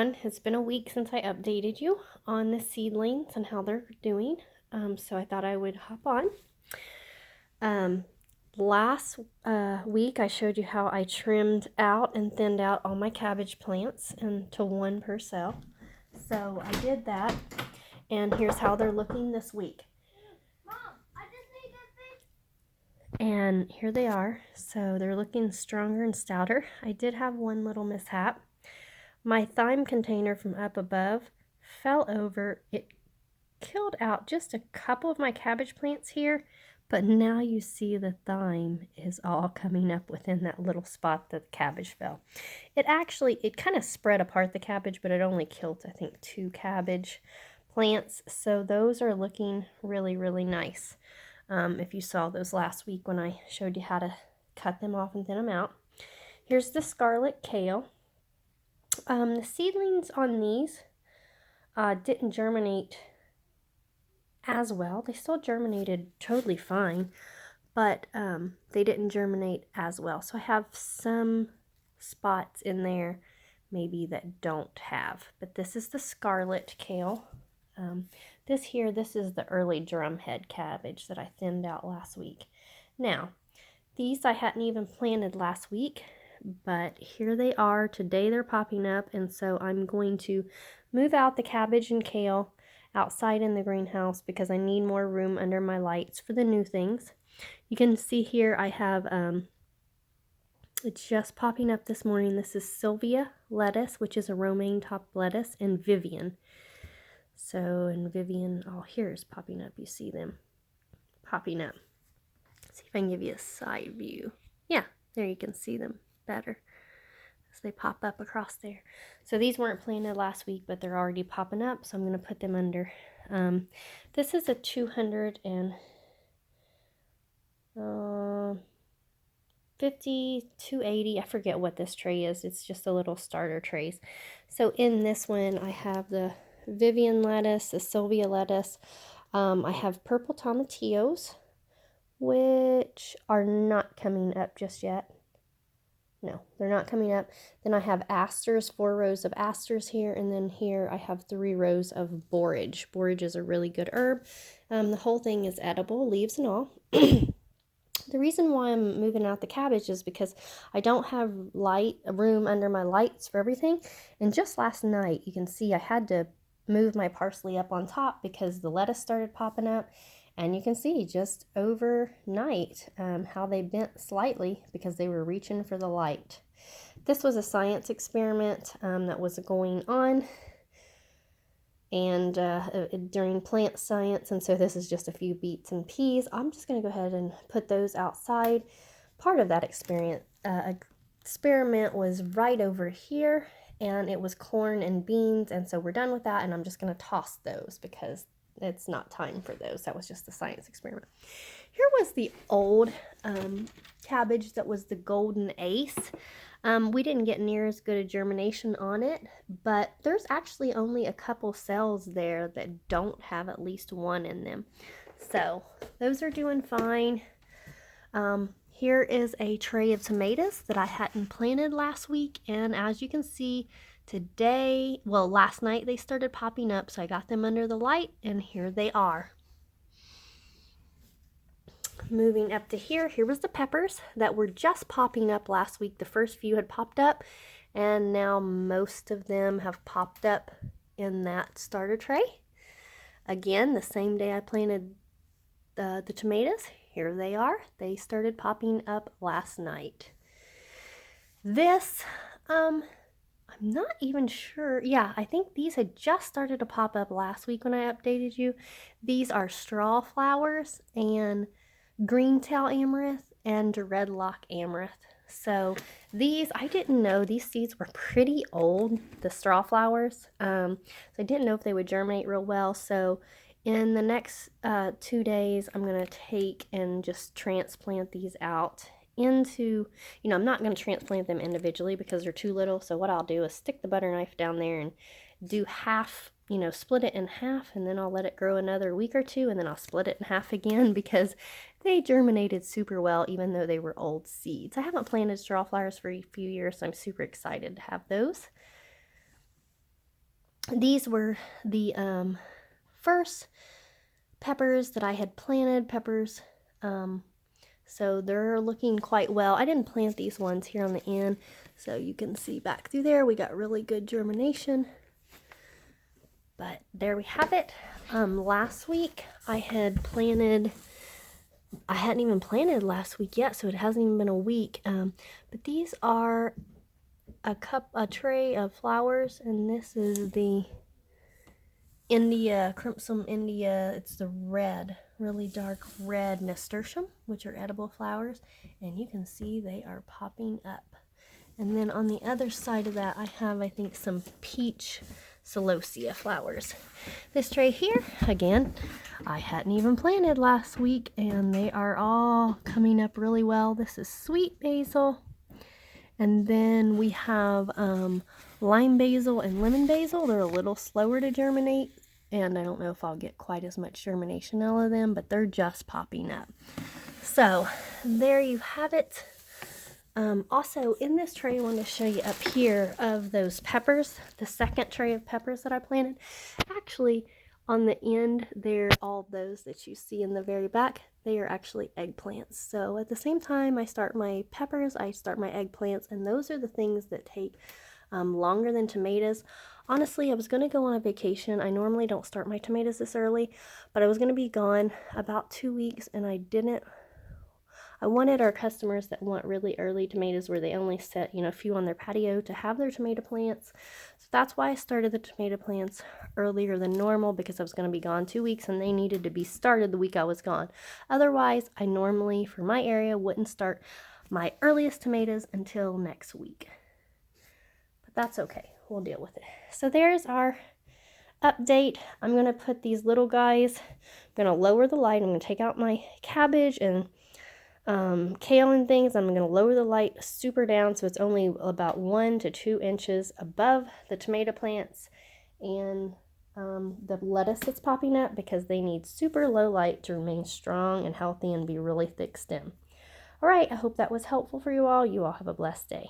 everyone. It's been a week since I updated you on the seedlings and how they're doing. So I thought I would hop on. Last week I showed you how I trimmed out and thinned out all my cabbage plants into one per cell. So I did that, and here's how they're looking this week. Mom, I just need that thing. And here they are. So they're looking stronger and stouter. I did have one little mishap. My thyme container from up above fell over. It killed out just a couple of my cabbage plants here, but now you see the thyme is all coming up within that little spot that the cabbage fell. It kind of spread apart the cabbage, but it only killed, I think, 2 cabbage plants. So those are looking really, really nice. If you saw those last week when I showed you how to cut them off and thin them out. Here's the scarlet kale. The seedlings on these didn't germinate as well. They still germinated totally fine, but they didn't germinate as well. So I have some spots in there maybe that don't have. But this is the scarlet kale. This is the early drumhead cabbage that I thinned out last week. Now, these I hadn't even planted last week, but here they are. Today they're popping up, and so I'm going to move out the cabbage and kale outside in the greenhouse because I need more room under my lights for the new things. You can see here I have it's just popping up this morning. This is Sylvia lettuce, which is a romaine top lettuce, and Vivian. So, and Vivian, all here is popping up. You see them popping up. Let's see if I can give you a side view. Yeah, there you can see them better as they pop up across there. So these weren't planted last week, but they're already popping up, so I'm going to put them under. This is a 280, I forget what this tray is. It's just a little starter trays. So in this one I have the Vivian lettuce, the Sylvia lettuce. I have purple tomatillos, which are not coming up just yet. No, they're not coming up. Then I have asters, 4 rows of asters here, and then here I have 3 rows of borage. Borage is a really good herb. The whole thing is edible, leaves and all. The reason why I'm moving out the cabbage is because I don't have room under my lights for everything. And just last night, you can see I had to move my parsley up on top because the lettuce started popping up. And you can see just overnight how they bent slightly because they were reaching for the light. This was a science experiment that was going on and during plant science, and so this is just a few beets and peas. I'm just going to go ahead and put those outside. Part of that experiment was right over here, and it was corn and beans, and so we're done with that, and I'm just going to toss those because it's not time for those. That was just a science experiment. Here was the old cabbage that was the golden ace. We didn't get near as good a germination on it, but there's actually only a couple cells there that don't have at least one in them. So those are doing fine. Here is a tray of tomatoes that I hadn't planted last week, and as you can see, last night they started popping up, so I got them under the light, and here they are. Moving up to here was the peppers that were just popping up last week. The first few had popped up, and now most of them have popped up in that starter tray. Again, the same day I planted the tomatoes, here they are. They started popping up last night. This, I'm not even sure. Yeah, I think these had just started to pop up last week when I updated you. These are straw flowers and green tail amaranth and red lock amaranth. So these, I didn't know these seeds were pretty old, the straw flowers. So I didn't know if they would germinate real well. So in the next 2 days, I'm going to take and just transplant these out into, I'm not going to transplant them individually because they're too little. So what I'll do is stick the butter knife down there and do half, split it in half, and then I'll let it grow another week or 2, and then I'll split it in half again because they germinated super well even though they were old seeds. I haven't planted straw flowers for a few years, so I'm super excited to have those. these were the first peppers that I had planted. So they're looking quite well. I didn't plant these ones here on the end, so you can see back through there we got really good germination. But there we have it. Last week I hadn't even planted last week yet, so it hasn't even been a week. But these are a tray of flowers, and this is the India, Crimson India. It's the red, really dark red nasturtium, which are edible flowers, and you can see they are popping up. And then on the other side of that, I have, I think, some peach celosia flowers. This tray here, again, I hadn't even planted last week, and they are all coming up really well. This is sweet basil, and then we have lime basil and lemon basil. They're a little slower to germinate, and I don't know if I'll get quite as much germination out of them, but they're just popping up. So there you have it. Also, in this tray, I want to show you up here of those peppers, the second tray of peppers that I planted. Actually, on the end there, all those that you see in the very back, they are actually eggplants. So at the same time I start my peppers, I start my eggplants, and those are the things that take longer than tomatoes. Honestly, I was going to go on a vacation. I normally don't start my tomatoes this early, but I was going to be gone about 2 weeks, and I wanted our customers that want really early tomatoes where they only set, a few on their patio to have their tomato plants. So that's why I started the tomato plants earlier than normal, because I was going to be gone 2 weeks and they needed to be started the week I was gone. Otherwise, I normally, for my area, wouldn't start my earliest tomatoes until next week. But that's okay. We'll deal with it. So there's our update. I'm going to put these little guys, I'm going to lower the light. I'm going to take out my cabbage and kale and things. I'm going to lower the light super down so it's only about 1 to 2 inches above the tomato plants and the lettuce that's popping up, because they need super low light to remain strong and healthy and be really thick stem. All right, I hope that was helpful for you all. You all have a blessed day.